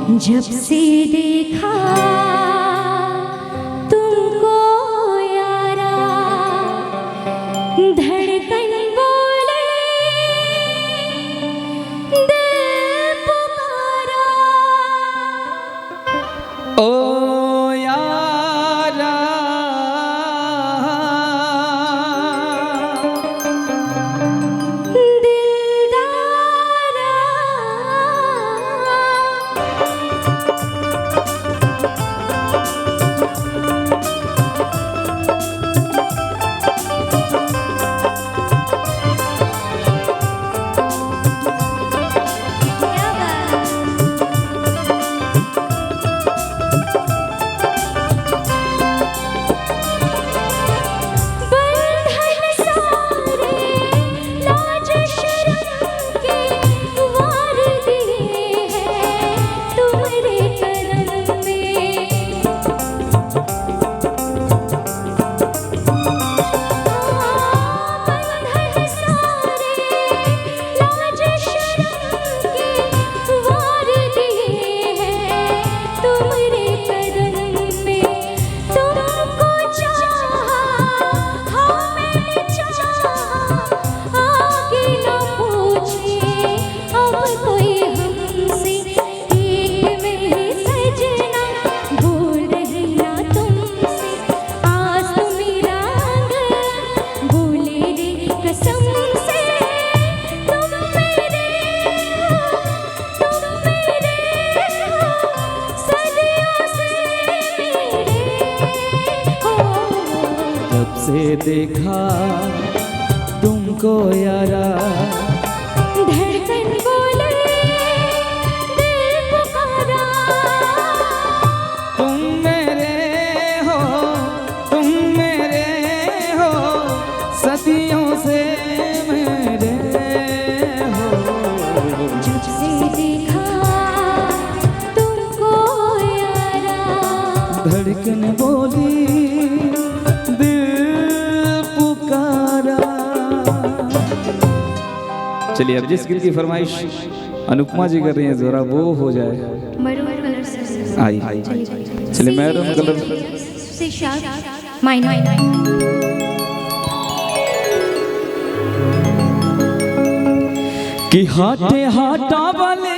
जब से देखा तुमको यारा, धड़कन बोले दिल पुकारा। ओ यारा से देखा तुमको यारा, धड़कन बोले दिल पुकारा। तुम मेरे हो, तुम मेरे हो, सदियों से मेरे हो। जब से देखा तुमको यारा, धड़कन बोली चलिए अब जिस गीत की फरमाइश अनुपमा जी कर रही हैं जरा वो हो जाए। मरून कलर से आई चलिए मैरून कलर से शार्प माइन कि हाथे हाथा वाले